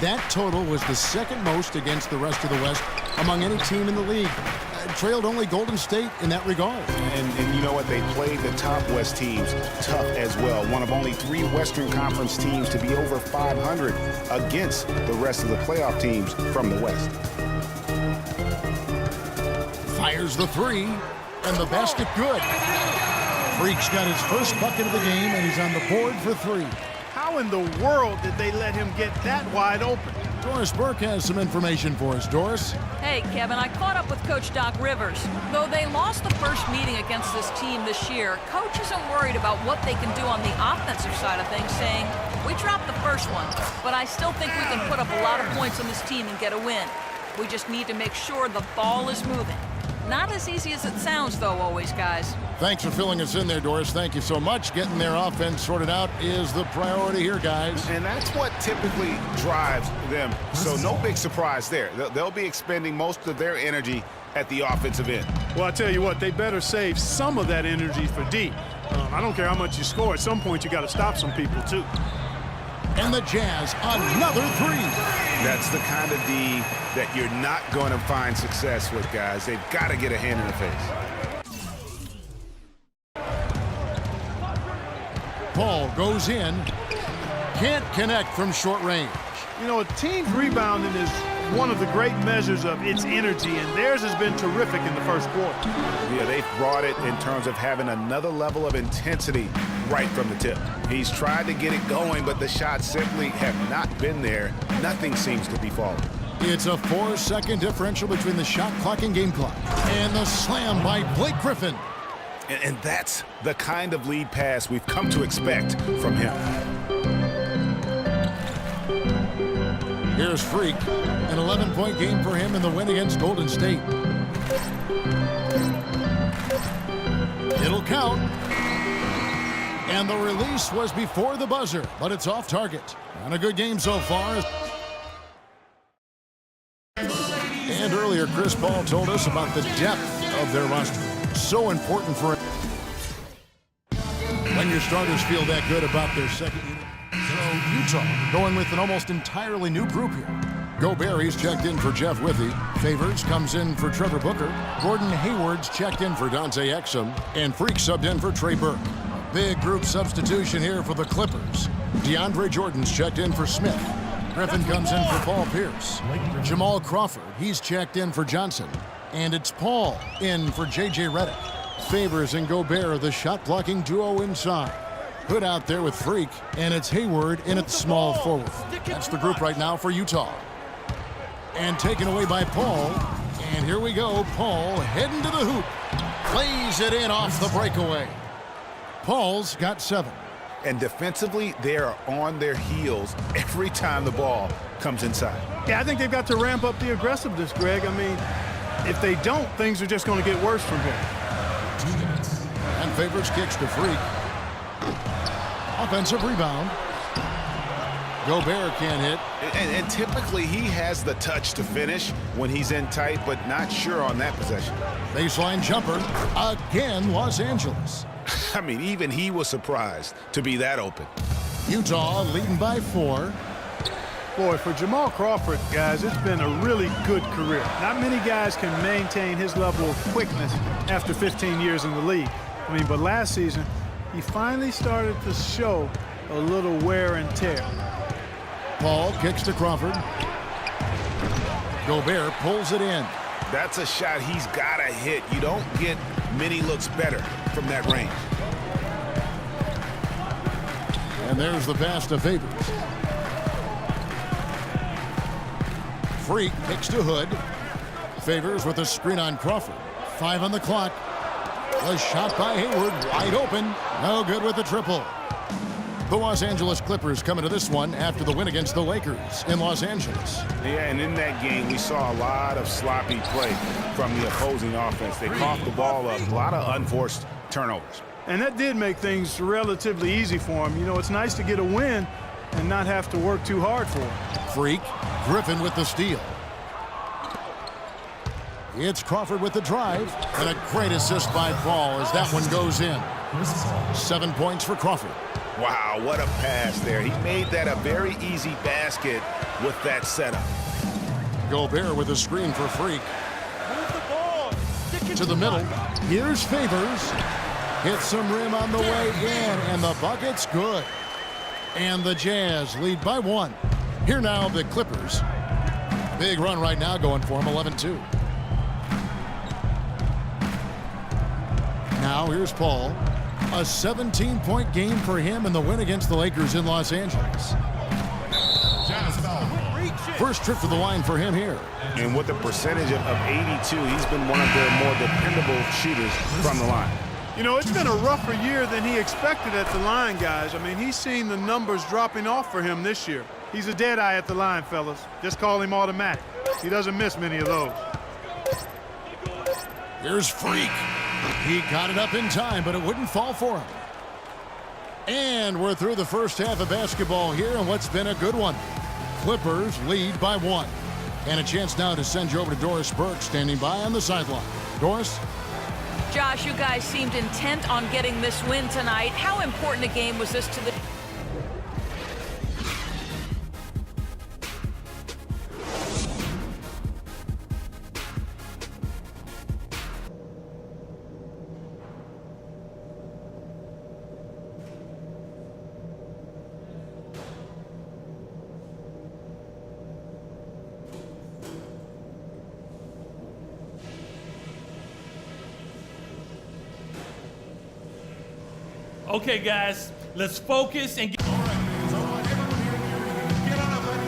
That total was the second most against the rest of the West among any team in the league. Trailed only Golden State in that regard. And you know what? They played the top West teams tough as well. One of only 3 Western Conference teams to be over 500 against the rest of the playoff teams from the West. Fires the 3, and the basket good. Freak's got his first bucket of the game, and he's on the board for 3. How in the world did they let him get that wide open? Doris Burke has some information for us. Doris? Hey, Kevin, I caught up with Coach Doc Rivers. Though they lost the first meeting against this team this year, Coach isn't worried about what they can do on the offensive side of things, saying, we dropped the first one, but I still think we can put up a lot of points on this team and get a win. We just need to make sure the ball is moving. Not as easy as it sounds, though, always, guys. Thanks for filling us in there, Doris. Thank you so much. Getting their offense sorted out is the priority here, guys. And that's what typically drives them. So no big surprise there. They'll be expending most of their energy at the offensive end. Well, I tell you what, they better save some of that energy for D. I don't care how much you score. At some point, you got to stop some people, too. And the Jazz, another 3. That's the kind of D that you're not going to find success with, guys. They've got to get a hand in the face. Paul goes in. Can't connect from short range. You know, a team's rebounding is one of the great measures of its energy, and theirs has been terrific in the first quarter. Yeah, they've brought it in terms of having another level of intensity right from the tip. He's tried to get it going, but the shots simply have not been there. Nothing seems to be falling. It's a 4-second differential between the shot clock and game clock. And the slam by Blake Griffin. And that's the kind of lead pass we've come to expect from him. Here's Freak, an 11-point game for him in the win against Golden State. It'll count. And the release was before the buzzer, but it's off target. And a good game so far. And earlier, Chris Paul told us about the depth of their roster. So important for when your starters feel that good about their second unit. So Utah going with an almost entirely new group here. Gobert, he's checked in for Jeff Withey. Favors comes in for Trevor Booker. Gordon Hayward's checked in for Dante Exum. And Freak subbed in for Trey Burke. Big group substitution here for the Clippers. DeAndre Jordan's checked in for Smith. Griffin comes in for Paul Pierce. Jamal Crawford, he's checked in for Johnson. And it's Paul in for J.J. Redick. Favors and Gobert, the shot-blocking duo inside. Hood out there with Freak, and it's Hayward in at the small forward. That's the group right now for Utah. And taken away by Paul. And here we go, Paul heading to the hoop. Plays it in off the breakaway. Paul's got 7. And defensively, they are on their heels every time the ball comes inside. Yeah, I think they've got to ramp up the aggressiveness, Greg. I mean, if they don't, things are just going to get worse from here. 2 minutes. And Favors kicks to Freak. Offensive rebound. Gobert can't hit. And typically, he has the touch to finish when he's in tight, but not sure on that possession. Baseline jumper. Again, Los Angeles. I mean, even he was surprised to be that open. Utah leading by 4. Boy, for Jamal Crawford, guys, it's been a really good career. Not many guys can maintain his level of quickness after 15 years in the league. I mean, but last season, he finally started to show a little wear and tear. Paul kicks to Crawford. Gobert pulls it in. That's a shot he's got to hit. You don't get many looks better from that range. And there's the pass to Favors. Freak kicks to Hood. Favors with a screen on Crawford. 5 on the clock. A shot by Hayward, wide open. No good with the triple. The Los Angeles Clippers coming to this one after the win against the Lakers in Los Angeles. Yeah, and in that game, we saw a lot of sloppy play from the opposing offense. They coughed the ball up, a lot of unforced turnovers. And that did make things relatively easy for him. You know, it's nice to get a win and not have to work too hard for it. Freak, Griffin with the steal. It's Crawford with the drive, and a great assist by Paul as that one goes in. 7 points for Crawford. Wow, what a pass there. He made that a very easy basket with that setup. Gobert with a screen for Freak. To the middle. Here's Favors. Hits some rim on the way in, and the bucket's good. And the Jazz lead by 1. Here now, the Clippers. Big run right now going for them, 11-2. Now here's Paul. A 17-point game for him in the win against the Lakers in Los Angeles. First trip to the line for him here. And with a percentage of 82, he's been one of their more dependable shooters from the line. You know, it's been a rougher year than he expected at the line, guys. I mean, he's seen the numbers dropping off for him this year. He's a dead eye at the line, fellas. Just call him automatic. He doesn't miss many of those. Here's Freak. He got it up in time, but it wouldn't fall for him. And we're through the first half of basketball here, and what's been a good one. Clippers lead by 1. And a chance now to send you over to Doris Burke, standing by on the sideline. Doris? Josh, you guys seemed intent on getting this win tonight. How important a game was this to the... Okay, guys, let's focus and get...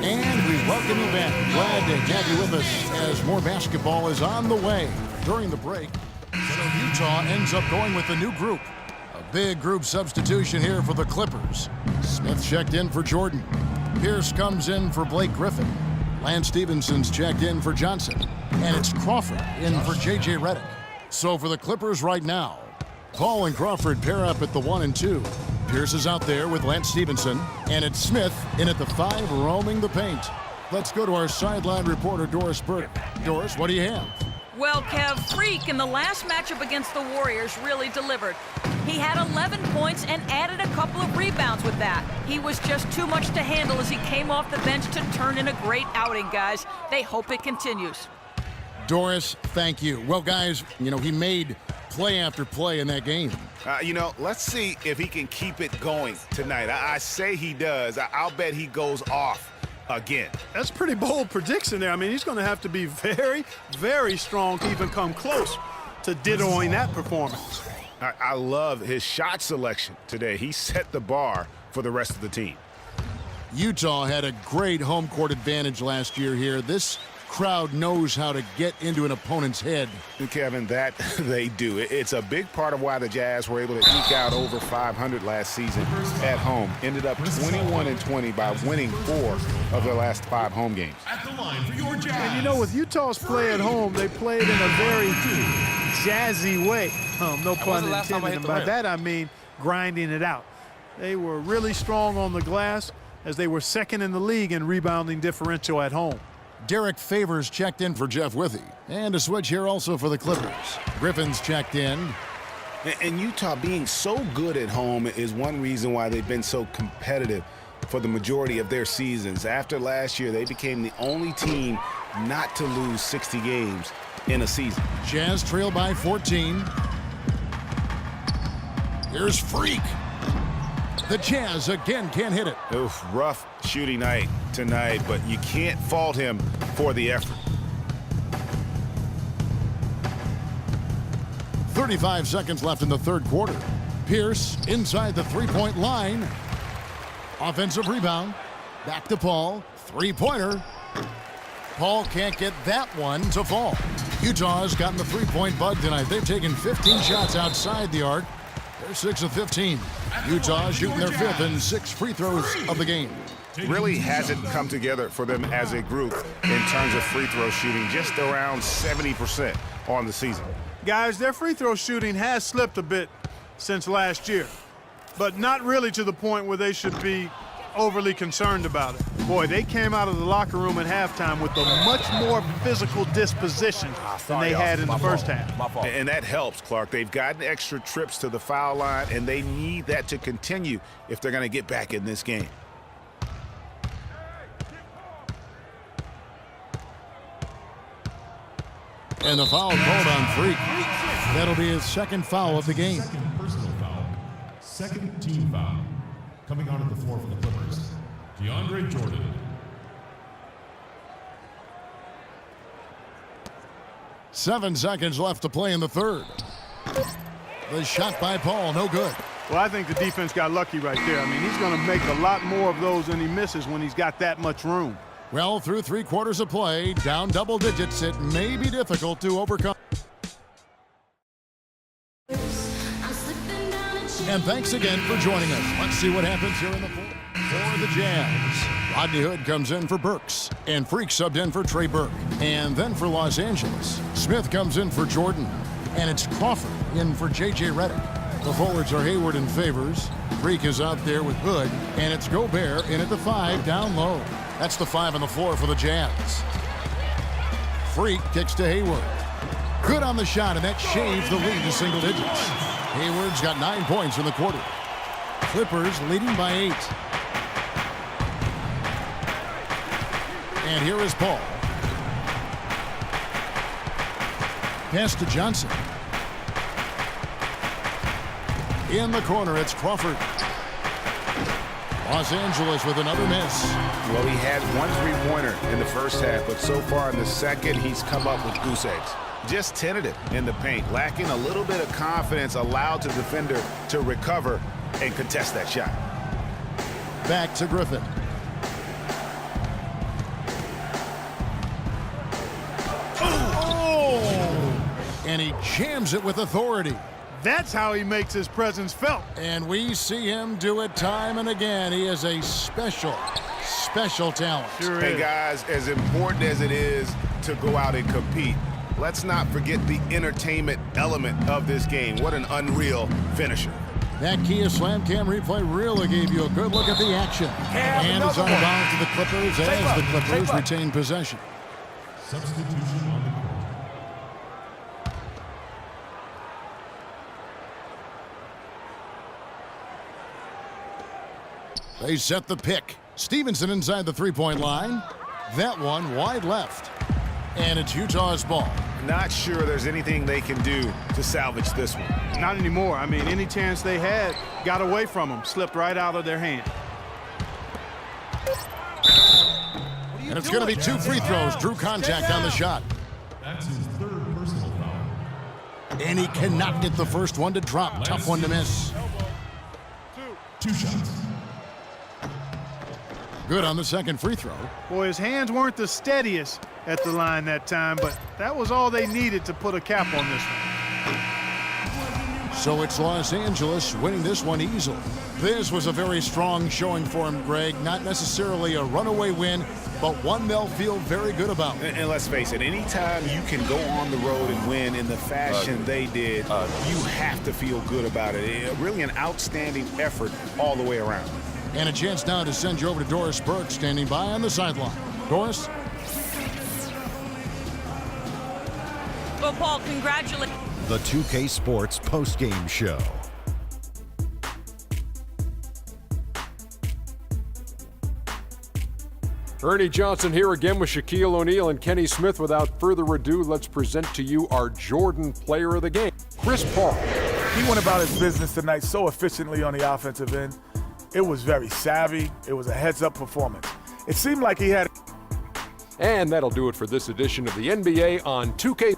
And we welcome you back. Glad to have you with us as more basketball is on the way. During the break, so Utah ends up going with a new group. A big group substitution here for the Clippers. Smith checked in for Jordan. Pierce comes in for Blake Griffin. Lance Stephenson's checked in for Johnson. And it's Crawford in for J.J. Redick. So for the Clippers right now, Paul and Crawford pair up at the 1 and 2. Pierce is out there with Lance Stephenson, and it's Smith in at the 5, roaming the paint. Let's go to our sideline reporter, Doris Burke. Doris, what do you have? Well, Kev, Freak in the last matchup against the Warriors really delivered. He had 11 points and added a couple of rebounds with that. He was just too much to handle as he came off the bench to turn in a great outing, guys. They hope it continues. Doris, thank you. Well, guys, you know, he made play after play in that game. Let's see if he can keep it going tonight. I say he does. I'll bet he goes off again. That's a pretty bold prediction there. I mean, he's going to have to be very, very strong to even come close to dittoing that performance. I love his shot selection today. He set the bar for the rest of the team. Utah had a great home court advantage last year here. This crowd knows how to get into an opponent's head. And Kevin, that they do. It's a big part of why the Jazz were able to eke out over 500 last season at home. Ended up 21-20 by winning 4 of their last 5 home games. At the line for your Jazz. And you know, with Utah's play at home, they played in a very jazzy way. No pun intended. And by that I mean grinding it out. They were really strong on the glass as they were second in the league in rebounding differential at home. Derek Favors checked in for Jeff Withey. And a switch here also for the Clippers. Griffin's checked in. And Utah being so good at home is one reason why they've been so competitive for the majority of their seasons. After last year, they became the only team not to lose 60 games in a season. Jazz trail by 14. Here's Freak. The Jazz again can't hit it. Oof, rough shooting night tonight, but you can't fault him for the effort. 35 seconds left in the third quarter. Pierce inside the three-point line. Offensive rebound. Back to Paul. Three-pointer. Paul can't get that one to fall. Utah's gotten the three-point bug tonight. They've taken 15 shots outside the arc. They're 6 of 15. Utah shooting their 5th and 6 free throws of the game. Really hasn't come together for them as a group in terms of free throw shooting, just around 70% on the season. Guys, their free throw shooting has slipped a bit since last year, but not really to the point where they should be overly concerned about it. Boy, they came out of the locker room at halftime with a much more physical disposition than they had in the first half. And that helps, Clark. They've gotten extra trips to the foul line, and they need that to continue if they're going to get back in this game. And the foul called on Freak. That'll be his second foul of the game. Second personal foul. Second team foul. Coming onto the floor for the Clippers, DeAndre Jordan. Seven seconds left to play in the third. The shot by Paul, no good. Well, I think the defense got lucky right there. I mean, he's going to make a lot more of those than he misses when he's got that much room. Well, through 3 quarters of play, down double digits, it may be difficult to overcome. And thanks again for joining us. Let's see what happens here in the fourth. For the Jazz, Rodney Hood comes in for Burks, and Freak subbed in for Trey Burke. And then for Los Angeles, Smith comes in for Jordan, and it's Crawford in for J.J. Redick. The forwards are Hayward and Favors. Freak is out there with Hood, and it's Gobert in at the 5 down low. That's the 5 on the floor for the Jazz. Freak kicks to Hayward. Good on the shot, and that shaves the lead to single digits. Hayward's got 9 points in the quarter. Clippers leading by 8. And here is Paul. Pass to Johnson. In the corner, it's Crawford. Los Angeles with another miss. Well, he had 1 3-pointer in the first half, but so far in the second, he's come up with goose eggs. Just tentative in the paint, lacking a little bit of confidence, allowed the defender to recover and contest that shot. Back to Griffin. Oh! And he jams it with authority. That's how he makes his presence felt. And we see him do it time and again. He is a special talent. Sure Hey, is. guys, as important as it is to go out and compete, let's not forget the entertainment element of this game. What an unreal finisher. That Kia Slam Cam replay really gave you a good look at the action. And it's on bound to the Clippers as the Clippers retain possession. Substitution on the court. They set the pick. Stevenson inside the 3-point line. That one wide left. And it's Utah's ball. Not sure there's anything they can do to salvage this one. Not anymore. I mean, any chance they had got away from them, slipped right out of their hand. And it's going to be 2 free throws. Drew contact on the shot. That's his 3rd personal foul. And he cannot get the first one to drop. Tough one to miss. 2 shots. Good on the second free throw. Boy, his hands weren't the steadiest at the line that time, but that was all they needed to put a cap on this one. So it's Los Angeles winning this one easily. This was a very strong showing for him, Greg. Not necessarily a runaway win, but one they'll feel very good about. And let's face it, anytime you can go on the road and win in the fashion they did, you have to feel good about it. Really an outstanding effort all the way around. And a chance now to send you over to Doris Burke, standing by on the sideline. Doris? Well, Paul, congratulations. The 2K Sports postgame show. Ernie Johnson here again with Shaquille O'Neal and Kenny Smith. Without further ado, let's present to you our Jordan Player of the Game, Chris Paul. He went about his business tonight so efficiently on the offensive end. It was very savvy. It was a heads-up performance. It seemed like he had... And that'll do it for this edition of the NBA on 2K.